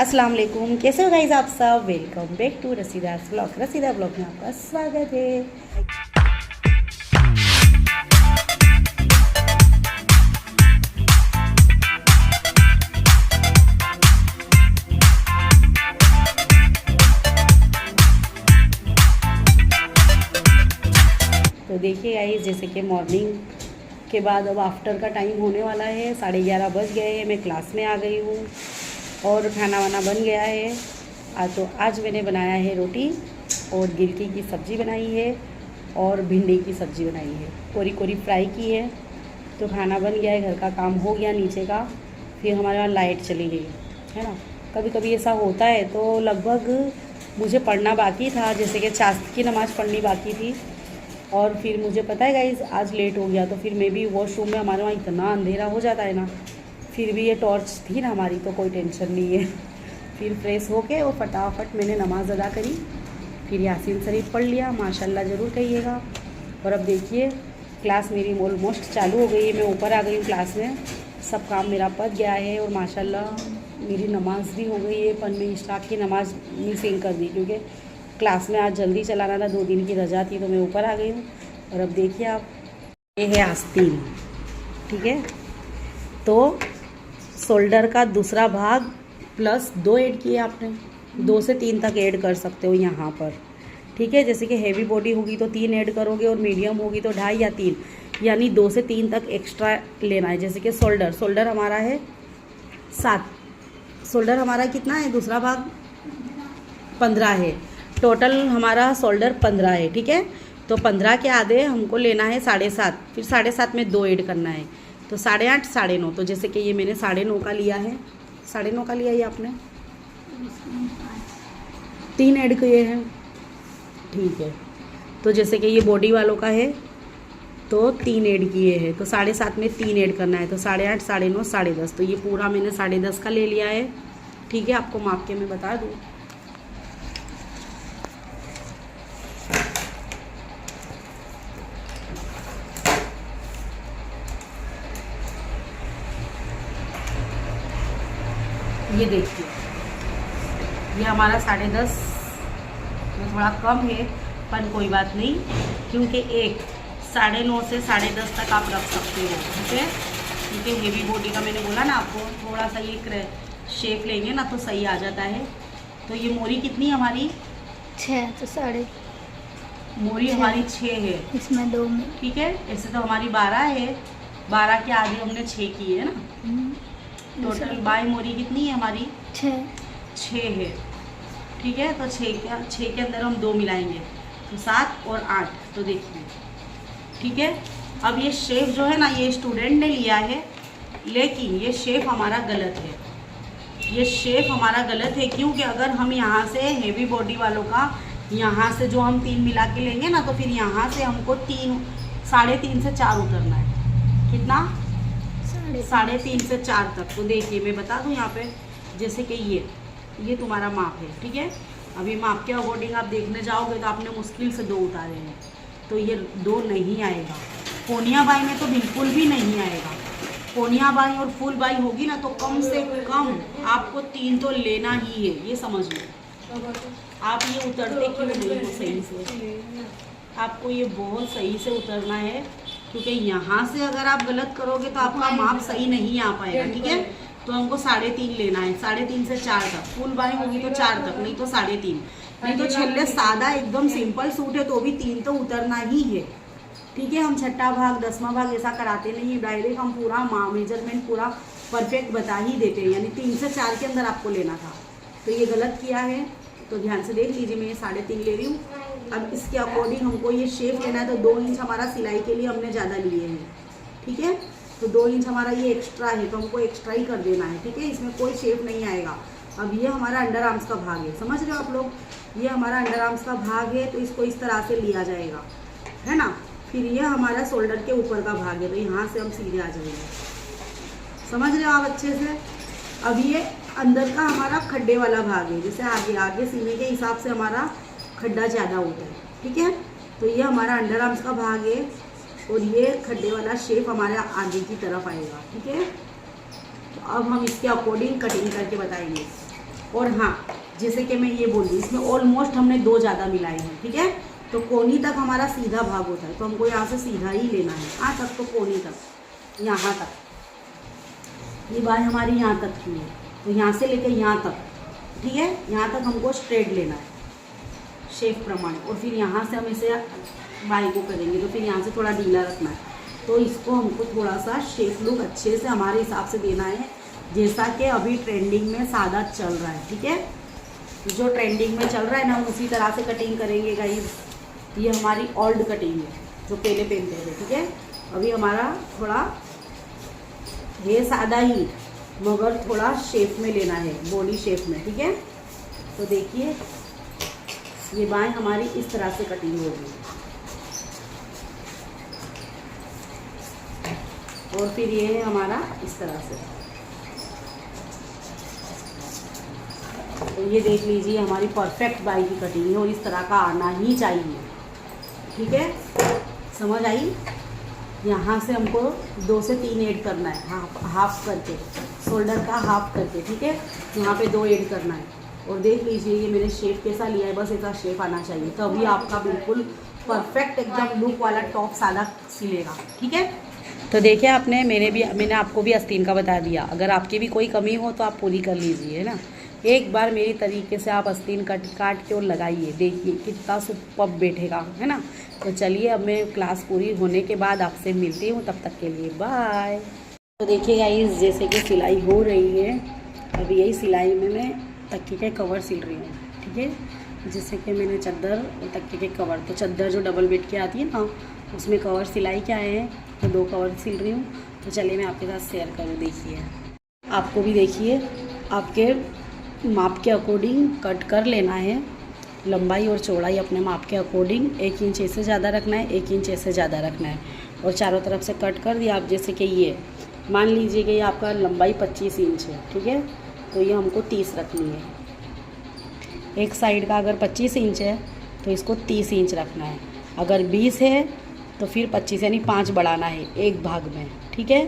अस्सलाम वालेकुम, कैसे हो गाइस आप सब। Welcome back to Rasida's blog. Rasida blog में आपका स्वागत है। तो देखिए गाइस, जैसे कि मॉर्निंग के बाद अब आफ्टर का टाइम होने वाला है, 11:30 बज गए हैं। मैं क्लास में आ गई हूँ और खाना वाना बन गया है। आज मैंने बनाया है रोटी और गिलकी की सब्ज़ी बनाई है और भिंडी की सब्ज़ी बनाई है, कोरी कोरी फ्राई की है। तो खाना बन गया है, घर का काम हो गया नीचे का। फिर हमारे वहाँ लाइट चली गई है ना। कभी कभी ऐसा होता है। तो लगभग मुझे पढ़ना बाकी था, जैसे कि चाश्त की नमाज़ पढ़नी बाकी थी। और फिर मुझे पता है गाइस आज लेट हो गया, तो फिर मैं भी वॉशरूम में, हमारे वहाँ इतना अंधेरा हो जाता है ना, फिर भी ये टॉर्च थी ना हमारी, तो कोई टेंशन नहीं है। फिर फ्रेश होके और फटाफट मैंने नमाज़ अदा करी, फिर यासीन शरीफ पढ़ लिया, माशाल्लाह ज़रूर कहिएगा। और अब देखिए क्लास मेरी ऑलमोस्ट चालू हो गई है। मैं ऊपर आ गई हूँ क्लास में, सब काम मेरा पक गया है और माशाल्लाह मेरी नमाज़ भी हो गई है। पर मैं इश्राक की नमाज़ मिसिंग कर दी, क्योंकि क्लास में आज जल्दी चलाना था, 2 दिन की रजा थी, तो मैं ऊपर आ गई हूँ। और अब देखिए आप, ये है आस्तीन, ठीक है। तो शोल्डर का दूसरा भाग प्लस 2 ऐड किए आपने, 2 से 3 तक ऐड कर सकते हो यहाँ पर, ठीक है। जैसे कि हैवी बॉडी होगी तो 3 ऐड करोगे और मीडियम होगी तो 2.5 या 3, यानी 2 से 3 तक एक्स्ट्रा लेना है। जैसे कि शोल्डर हमारा है 7, शोल्डर हमारा कितना है, दूसरा भाग 15 है, टोटल हमारा शोल्डर 15 है, ठीक है। तो 15 के आधे हमको लेना है 7.5, फिर 7.5 में 2 ऐड करना है, तो 8.5 9.5। तो जैसे कि ये मैंने 9.5 का लिया है, 9.5 का लिया ये आपने, 3 ऐड किए हैं, ठीक है। तो जैसे कि ये बॉडी वालों का है तो 3 ऐड किए हैं, तो 7.5 में 3 ऐड करना है, तो 8.5 9.5 10.5। तो ये पूरा मैंने 10.5 का ले लिया है, ठीक है। आपको माप के मैं बता दूँ, ये देखिए ये हमारा 10.5 में थोड़ा कम है, पर कोई बात नहीं, क्योंकि 9.5 से 10.5 तक आप रख सकते हो, ठीक है। क्योंकि हेवी बॉडी का मैंने बोला ना आपको, थोड़ा सा ये शेप लेंगे ना तो सही आ जाता है। तो ये मोरी कितनी हमारी 6, तो 6.5 मोरी हमारी 6 है, इसमें 2 में, ठीक है। ऐसे तो हमारी 12 है, 12 के आगे हमने 6 की है ना। टोटल बाई मोरी कितनी है हमारी 6 है, ठीक है। तो 6 के अंदर हम 2 मिलाएंगे तो 7 और 8, तो देखिए, ठीक है। अब ये शेप जो है ना, ये स्टूडेंट ने लिया है, लेकिन ये शेप हमारा गलत है। ये शेप हमारा गलत है क्योंकि अगर हम यहाँ से हेवी बॉडी वालों का यहाँ से जो हम 3 मिला के लेंगे ना, तो फिर यहाँ से हमको 3.5 से 4 उतरना है। कितना, 3.5 से 4 तक। तो देखिए मैं बता दूं यहाँ पे, जैसे कि ये तुम्हारा माप है, ठीक है। अभी माप के अकॉर्डिंग आप देखने जाओगे तो आपने मुश्किल से 2 उतारे हैं, तो ये 2 नहीं आएगा। कोनिया बाई में तो बिल्कुल भी नहीं आएगा। कोनिया बाई और फुल बाई होगी ना, तो कम से कम आपको 3 तो लेना ही है, ये समझ लो। आप ये उतरते क्यों नहीं हो सही से, आपको ये बहुत सही से उतरना है, क्योंकि यहाँ से अगर आप गलत करोगे तो आपका माप सही नहीं आ पाएगा, ठीक है। तो हमको 3.5 लेना है, 3.5 से 4 तक। फुल बाई होगी तो 4 तक, नहीं तो 3.5। नहीं तो छल्ले सादा एकदम सिंपल सूट है तो भी 3 तो उतरना ही है, ठीक है। हम 6ठा भाग 10वां भाग ऐसा कराते नहीं, डायरेक्ट हम पूरा मेजरमेंट पूरा परफेक्ट बता ही देते हैं, यानी 3 से 4 के अंदर आपको लेना था। तो ये गलत किया है, तो ध्यान से देख लीजिए। मैं ये 3.5 ले रही हूँ। अब इसके अकॉर्डिंग हमको ये शेप लेना है, तो 2 इंच हमारा सिलाई के लिए हमने ज़्यादा लिए हैं, ठीक है। तो 2 इंच हमारा ये एक्स्ट्रा है, तो हमको एक्स्ट्रा ही कर देना है, ठीक है। इसमें कोई शेप नहीं आएगा। अब ये हमारा अंडर आर्म्स का भाग है, समझ रहे हो आप लोग, ये हमारा अंडर आर्म्स का भाग है, तो इसको इस तरह से लिया जाएगा, है ना। फिर ये हमारा शोल्डर के ऊपर का भाग है, तो यहाँ से हम सीधे आ जाएंगे, समझ रहे हो आप अच्छे से। अब ये अंदर का हमारा खड्डे वाला भाग है, जैसे आगे सीने के हिसाब से हमारा खड्डा ज़्यादा होता है, ठीक है। तो ये हमारा अंडर आर्म्स का भाग है और ये खड्डे वाला शेप हमारे आगे की तरफ आएगा, ठीक है। तो अब हम इसके अकॉर्डिंग कटिंग करके बताएंगे। और हाँ, जैसे कि मैं ये बोल रही, इसमें ऑलमोस्ट हमने 2 ज़्यादा मिलाए हैं, ठीक है। तो कोनी तक हमारा सीधा भाग होता है, तो हमको यहाँ से सीधा ही लेना है, यहाँ तक, तो कोनी तक, यहाँ तक। ये बाय हमारी यहाँ तक की है, तो यहाँ से लेकर यहाँ तक, ठीक है, यहाँ तक हमको स्ट्रेट लेना है शेप प्रमाणे। और फिर यहाँ से हम इसे बाई को करेंगे, तो फिर यहाँ से थोड़ा ढीला रखना है। तो इसको हमको थोड़ा सा शेप लुक अच्छे से हमारे हिसाब से देना है, जैसा कि अभी ट्रेंडिंग में सादा चल रहा है, ठीक है। जो ट्रेंडिंग में चल रहा है ना, हम उसी तरह से कटिंग करेंगे गाइस। ये हमारी ओल्ड कटिंग है जो पहले पहनते थे, ठीक है। अभी हमारा थोड़ा ये सादा ही, मगर थोड़ा शेप में लेना है, बॉडी शेप में, ठीक है। तो देखिए ये बाएं हमारी इस तरह से कटिंग होगी, और फिर ये है हमारा इस तरह से। तो ये देख लीजिए हमारी परफेक्ट बाई की कटिंग है, और इस तरह का आना ही चाहिए, ठीक है। समझ आई। यहाँ से हमको 2 से 3 ऐड करना है, हाफ करके, शोल्डर का हाफ करके, ठीक है। यहाँ पे 2 ऐड करना है। और देख लीजिए ये मैंने शेप कैसा लिया है, बस ऐसा शेप आना चाहिए, तभी आपका बिल्कुल परफेक्ट एकदम लुक वाला टॉप सादा सिलेगा, ठीक है। तो देखिए आपने, मैंने आपको भी आस्तीन का बता दिया। अगर आपकी भी कोई कमी हो तो आप पूरी कर लीजिए, है ना। एक बार मेरी तरीके से आप आस्तीन काट के और लगाइए, देखिए कितना सुपर्ब बैठेगा, है ना। तो चलिए अब मैं क्लास पूरी होने के बाद आपसे मिलती हूँ, तब तक के लिए बाय। तो देखिए गाइस, जैसे कि सिलाई हो रही है, अभी यही सिलाई में मैं तकिए के कवर सिल रही हूँ, ठीक है। जैसे कि मैंने चादर और तकिए के कवर, तो चादर जो डबल बेड की आती है ना, उसमें कवर सिलाई क्या है, तो 2 कवर सिल रही हूँ। तो चलिए मैं आपके साथ शेयर करूँ, देखिए आपको भी देखिए, आपके माप के अकॉर्डिंग कट कर लेना है। लंबाई और चौड़ाई अपने माप के अकॉर्डिंग 1 इंच ऐसे ज़्यादा रखना है, 1 इंच ऐसे ज़्यादा रखना है, और चारों तरफ से कट कर दिया आप। जैसे कि ये मान लीजिए कि ये आपका लंबाई 25 इंच है, ठीक है, तो ये हमको 30 रखनी है। एक साइड का अगर 25 इंच है तो इसको 30 इंच रखना है। अगर 20 है तो फिर 25 यानी 5 बढ़ाना है एक भाग में, ठीक है।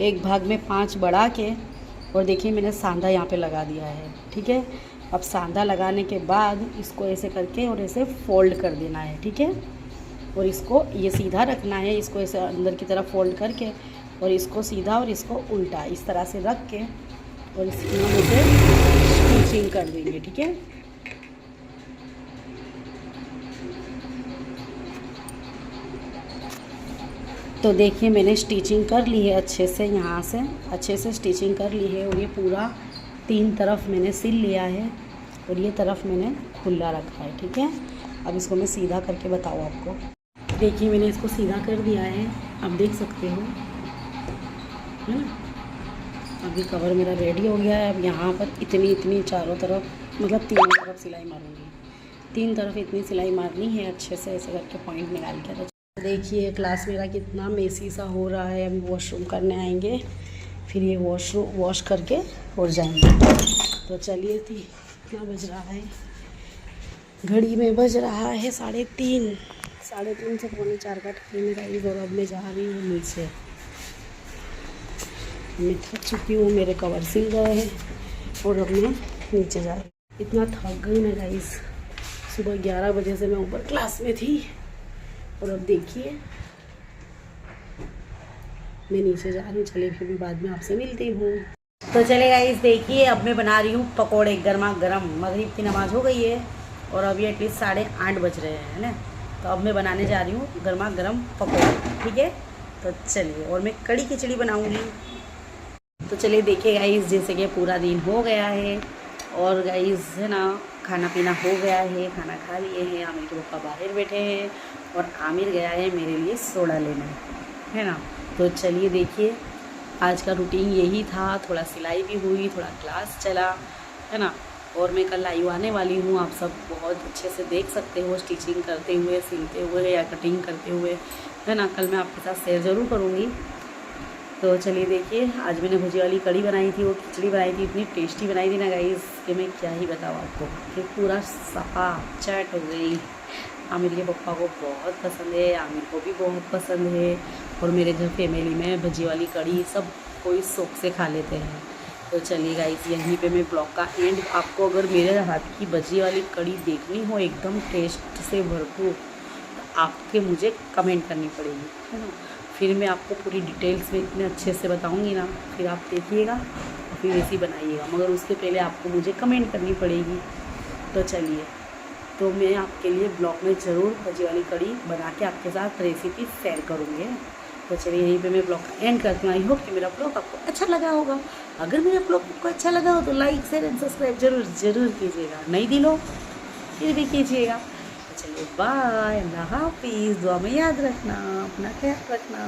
एक भाग में 5 बढ़ा के, और देखिए मैंने सांधा यहाँ पे लगा दिया है, ठीक है। अब सांधा लगाने के बाद इसको ऐसे करके और ऐसे फोल्ड कर देना है, ठीक है। और इसको ये सीधा रखना है, इसको ऐसे अंदर की तरफ फोल्ड करके, और इसको सीधा और इसको उल्टा इस तरह से रख के, और इसकी हम इसे स्टिचिंग कर देंगे, ठीक है। तो देखिए मैंने स्टिचिंग कर ली है अच्छे से, यहाँ से अच्छे से स्टिचिंग कर ली है, और ये पूरा 3 तरफ मैंने सिल लिया है, और ये तरफ मैंने खुला रखा है, ठीक है। अब इसको मैं सीधा करके बताऊँ आपको। देखिए मैंने इसको सीधा कर दिया है, आप देख सकते हो, है ना। अभी कवर मेरा रेडी हो गया है। अब यहाँ पर इतनी चारों तरफ, मतलब 3 तरफ सिलाई मारूंगी, 3 तरफ इतनी सिलाई मारनी है अच्छे से, ऐसे करके पॉइंट निकाल के। तो देखिए क्लास मेरा कितना मेसी सा हो रहा है। अभी वॉशरूम करने आएंगे, फिर ये वॉश करके और जाएंगे। तो चलिए कितना बज रहा है, घड़ी में बज रहा है 3:30, 3:30 से 3:45 का टाइम है गाइस। और अब मैं जा रही हूँ नीचे, मैं थक चुकी हूँ, मेरे कवर सिल गए हैं, और अब मैं नीचे जा रही हूँ। इतना थक गई मैं गाइस, सुबह 11 बजे से मैं ऊपर क्लास में थी, और अब देखिए मैं नीचे जा रही हूँ। चलिए फिर भी बाद में आपसे मिलती हूँ। तो चले गाइस, देखिए अब मैं बना रही हूँ पकोड़े गर्मा गर्म। मगरिब की नमाज़ हो गई है, और अभी एटलीस्ट 8:30 बज रहे हैं ना। तो अब मैं बनाने जा रही हूँ गर्मा गर्म पकोड़े, ठीक है। तो चलिए, और मैं कड़ी खिचड़ी बनाऊँगी। तो चलिए देखिए गाइस, जैसे कि पूरा दिन हो गया है, और गाइस है ना, खाना पीना हो गया है, खाना खा लिए हैं। आमिर के पापा बाहर बैठे हैं, और आमिर गया है मेरे लिए सोडा लेने, है ना। तो चलिए देखिए, आज का रूटीन यही था। थोड़ा सिलाई भी हुई, थोड़ा क्लास चला, है ना। और मैं कल लाइव आने वाली हूँ, आप सब बहुत अच्छे से देख सकते हो, स्टिचिंग करते हुए, सिलते हुए या कटिंग करते हुए, है ना। कल मैं आपके साथ शेयर ज़रूर करूँगी। तो चलिए देखिए, आज मैंने भुजी वाली कड़ी बनाई थी, वो खिचड़ी बनाई थी, इतनी टेस्टी बनाई थी ना गाइस कि मैं क्या ही बताऊँ आपको, कि पूरा सफ़ा चट हो गई। आमिर के पप्पा को बहुत पसंद है, आमिर को भी बहुत पसंद है, और मेरे घर फैमिली में भुजी वाली कड़ी सब कोई शौक से खा लेते हैं, तो चलिए गाइस, यहीं पे मैं ब्लॉग का एंड। आपको अगर मेरे हाथ की बजी वाली कड़ी देखनी हो एकदम टेस्ट से भरपूर, तो आपके मुझे कमेंट करनी पड़ेगी, है ना। फिर मैं आपको पूरी डिटेल्स में इतने अच्छे से बताऊंगी ना, फिर आप देखिएगा और फिर वैसे ही बनाइएगा, मगर उसके पहले आपको मुझे कमेंट करनी पड़ेगी। तो चलिए, तो मैं आपके लिए ब्लॉग में ज़रूर भजी वाली कड़ी बना के आपके साथ रेसिपी शेयर करूँगी। तो चलिए, यहीं पे मैं ब्लॉग का एंड करती हूँ। आई होप कि मेरा ब्लॉग आपको अच्छा लगा होगा। अगर मेरा ब्लॉग आपको अच्छा लगा हो तो लाइक शेयर एंड सब्सक्राइब जरूर कीजिएगा। नहीं दिलो फिर भी कीजिएगा। तो चलिए, बाय, अल्लाह हाफिज़। दुआ में याद रखना, अपना ख्याल रखना।